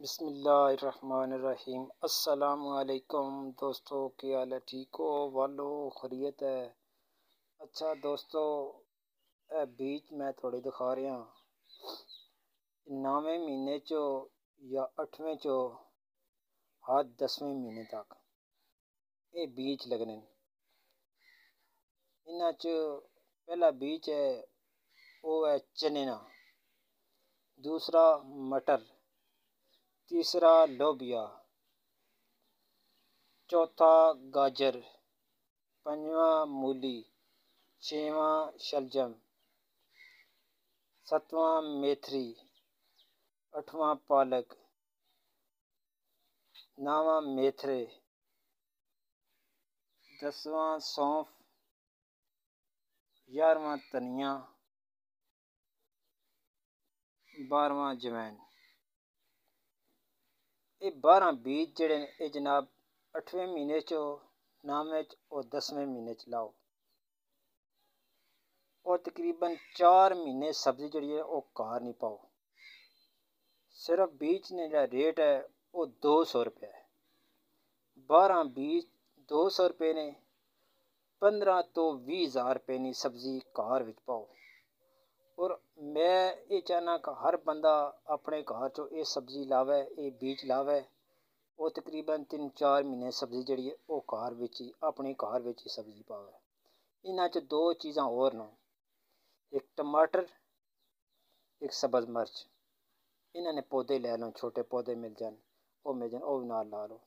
बिस्मिल्लाहिर्रहमानिर्रहीम। अस्सलामुअलैकुम दोस्तों, क्या हाल है? ठीक हो वालो? खैरियत है? अच्छा दोस्तों, बीच मैं थोड़ी दिखा रहा 9वें महीने चो या 8वें चो हद 10वें महीने तक ये बीज लगने। इन्हां च पहला बीज है वो है चने ना, दूसरा मटर, तीसरा लोबिया, चौथा गाजर, पंजवा मूली, छेवां शलजम, सतवां मेथरी, अठवां पालक, नौवां मेथरे, 10वां सौंफ, 11वां धनिया, 12वां जवैन। ये 12 बीज जेड़े ने जनाब 8वें महीने चो, 9वें और 10वें महीने च लाओ और तकरीबन 4 महीने सब्जी जी है वो घर नहीं पाओ। सिर्फ बीज ने जो रेट है वो 200 रुपये है। 12 बीज 200 रुपये ने 15 तो 20,000 रुपये की सब्जी घर विच पाओ। और मैं ये चाहना कि हर बंदा अपने घर चो ये सब्जी लावे, ये बीज लावे और तकरीबन 3-4 महीने सब्जी जी है वो घर विच ही अपने घर विच ही सब्जी पावे। इन्हां च 2 चीज़ां और न, एक टमाटर, एक सब्ज़ मिर्च। इन्हां ने पौधे लै लो, छोटे पौधे मिल जान, वो मिल जान, वो भी नाल ला लो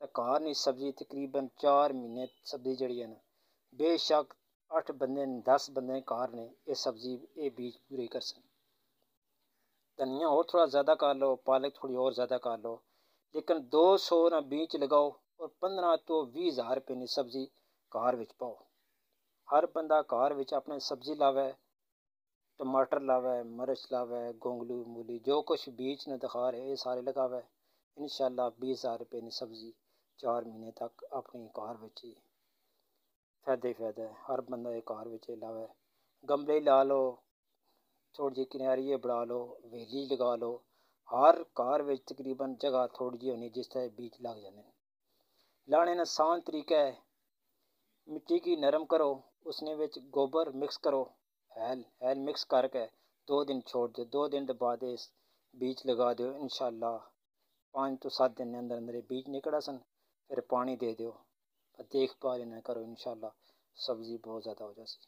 तो घर नहीं सब्जी तकरीबन 4 महीने सब्जी जी है ना, बेशक 8 बंदे 10 बंदे घर ने ये सब्जी ये बीज पूरे कर सकते। धनिया और थोड़ा ज़्यादा कर लो, पालक थोड़ी और ज़्यादा कर लो, लेकिन 200 ना बीज लगाओ और 15 तो 20,000 रुपये की सब्जी घर विच पाओ। हर बंदा घर विच अपने सब्जी लावे, टमाटर लावे, मिर्च लावे, गोंगलू मूली जो कुछ बीज ने दिखा रहे ये सारे लगावे। इंशाल्लाह 20,000 रुपये की सब्जी 4 महीने तक अपनी घर विच ही फायदा ही फायदा है। हर बंदा ये घर विच लावे, गमले ला लो, थोड़ी जी किनारिये बढ़ा लो, वेली लगा लो। हर घर विच तकरीबन जगह थोड़ी जी होनी जिस तरह बीज लग जाने। लाने का आसान तरीका है, मिट्टी की नरम करो, उसने विच गोबर मिक्स करो, हैल मिक्स करके 2 दिन छोड़ दो। 2 दिन के बाद इस बीज लगा दो। इंशाल्लाह 5 तो 7 दिन के अंदर अंदर बीज निकला सन। फिर पानी दे दो, देखभाल इन्हें करो, इंशाल्लाह सब्जी बहुत ज़्यादा हो जाएगी।